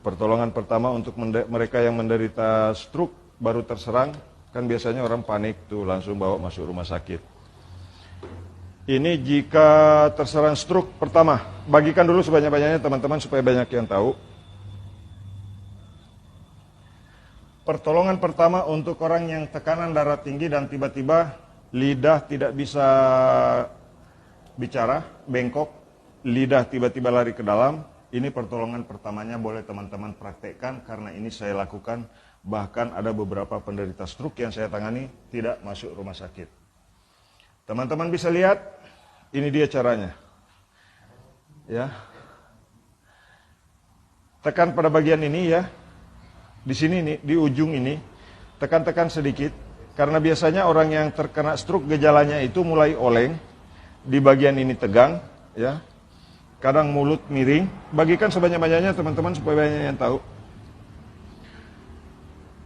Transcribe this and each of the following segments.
Pertolongan pertama untuk mereka yang menderita stroke baru terserang, kan biasanya orang panik tuh langsung bawa masuk rumah sakit. Ini jika terserang stroke pertama, bagikan dulu sebanyak-banyaknya teman-teman supaya banyak yang tahu. Pertolongan pertama untuk orang yang tekanan darah tinggi dan tiba-tiba lidah tidak bisa bicara, bengkok, lidah tiba-tiba lari ke dalam. Ini pertolongan pertamanya boleh teman-teman praktekkan karena ini saya lakukan. Bahkan ada beberapa penderita stroke yang saya tangani tidak masuk rumah sakit. Teman-teman bisa lihat, ini dia caranya. Ya. Tekan pada bagian ini ya. Di sini nih, di ujung ini, tekan-tekan sedikit. Karena biasanya orang yang terkena stroke gejalanya itu mulai oleng, di bagian ini tegang, ya. Kadang mulut miring. Bagikan sebanyak-banyaknya teman-teman supaya banyak yang tahu.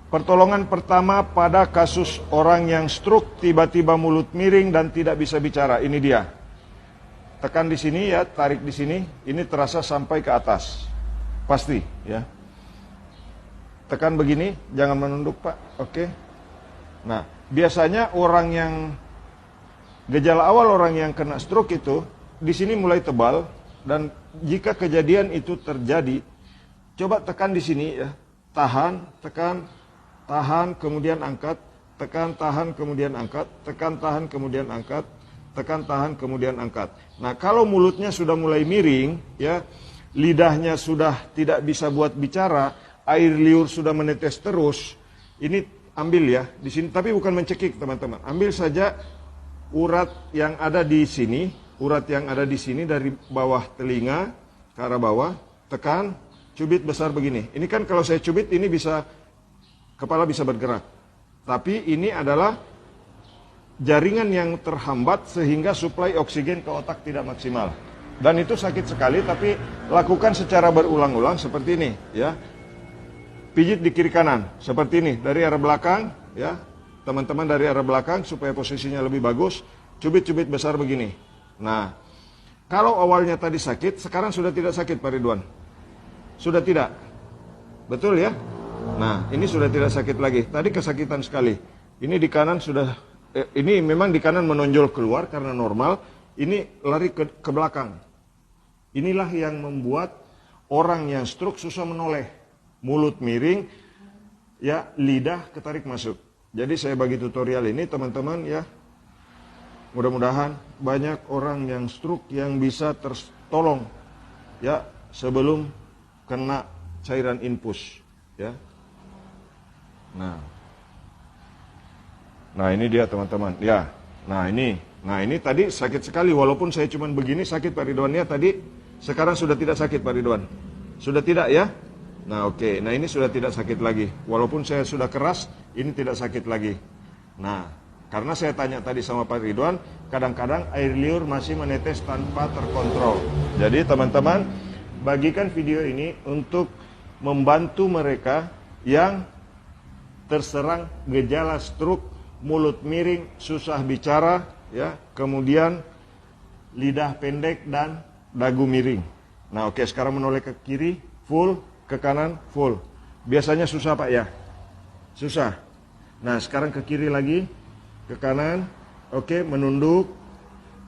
Pertolongan pertama pada kasus orang yang stroke tiba-tiba mulut miring dan tidak bisa bicara. Ini dia. Tekan di sini ya, tarik di sini. Ini terasa sampai ke atas. Pasti ya. Tekan begini, jangan menunduk Pak. Oke. Nah, biasanya orang yang gejala awal orang yang kena stroke itu di sini mulai tebal. Dan jika kejadian itu terjadi, coba tekan di sini ya, tahan, tekan, tahan, kemudian angkat, tekan, tahan, kemudian angkat, tekan, tahan, kemudian angkat, tekan, tahan, kemudian angkat. Nah, kalau mulutnya sudah mulai miring, ya, lidahnya sudah tidak bisa buat bicara, air liur sudah menetes terus, ini ambil ya di sini, tapi bukan mencekik teman-teman. Ambil saja urat yang ada di sini. Urat yang ada di sini dari bawah telinga ke arah bawah, tekan, cubit besar begini. Ini kan kalau saya cubit ini bisa, kepala bisa bergerak. Tapi ini adalah jaringan yang terhambat sehingga suplai oksigen ke otak tidak maksimal. Dan itu sakit sekali, tapi lakukan secara berulang-ulang seperti ini. Ya, pijit di kiri kanan, seperti ini, dari arah belakang. Ya, teman-teman dari arah belakang supaya posisinya lebih bagus. Cubit-cubit besar begini. Nah, kalau awalnya tadi sakit, sekarang sudah tidak sakit Pak Ridwan. Sudah tidak? Betul ya? Nah, ini sudah tidak sakit lagi. Tadi kesakitan sekali. Ini di kanan sudah, ini memang di kanan menonjol keluar karena normal. Ini lari ke belakang. Inilah yang membuat orang yang stroke susah menoleh. Mulut miring, ya lidah ketarik masuk. Jadi saya bagi tutorial ini teman-teman ya. Mudah-mudahan banyak orang yang stroke yang bisa tertolong ya sebelum kena cairan infus ya. Nah ini dia teman-teman ya. Nah ini tadi sakit sekali walaupun saya cuma begini sakit Pak Ridwan ya tadi. Sekarang sudah tidak sakit Pak Ridwan. Sudah tidak ya? Nah oke. Nah ini sudah tidak sakit lagi. Walaupun saya sudah keras ini tidak sakit lagi. Nah, karena saya tanya tadi sama Pak Ridwan, kadang-kadang air liur masih menetes tanpa terkontrol. Jadi teman-teman, bagikan video ini untuk membantu mereka yang terserang gejala stroke, mulut miring, susah bicara, ya, kemudian lidah pendek dan dagu miring. Nah oke, sekarang menoleh ke kiri, full, ke kanan, full. Biasanya susah Pak ya? Susah. Nah sekarang ke kiri lagi. Ke kanan, oke, menunduk,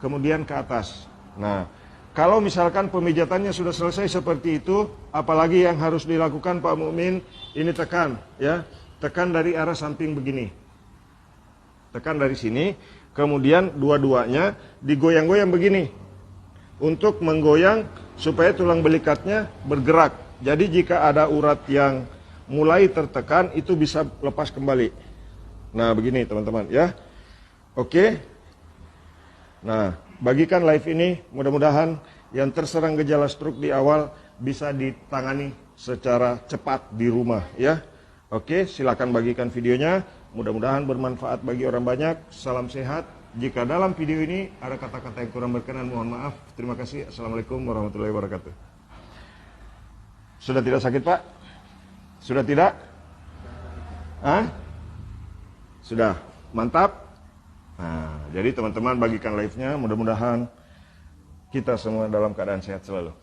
kemudian ke atas. Nah, kalau misalkan pemijatannya sudah selesai seperti itu, apalagi yang harus dilakukan Pak Mukmin, ini tekan, ya, tekan dari arah samping begini. Tekan dari sini, kemudian dua-duanya digoyang-goyang begini. Untuk menggoyang supaya tulang belikatnya bergerak. Jadi jika ada urat yang mulai tertekan, itu bisa lepas kembali. Nah, begini teman-teman, ya. Oke. Nah, bagikan live ini, mudah-mudahan yang terserang gejala stroke di awal bisa ditangani secara cepat di rumah ya. Oke, silakan bagikan videonya, mudah-mudahan bermanfaat bagi orang banyak. Salam sehat. Jika dalam video ini ada kata-kata yang kurang berkenan, mohon maaf. Terima kasih. Assalamualaikum warahmatullahi wabarakatuh. Sudah tidak sakit Pak? Sudah tidak? Hah? Sudah? Mantap? Nah, jadi teman-teman bagikan live-nya, mudah-mudahan kita semua dalam keadaan sehat selalu.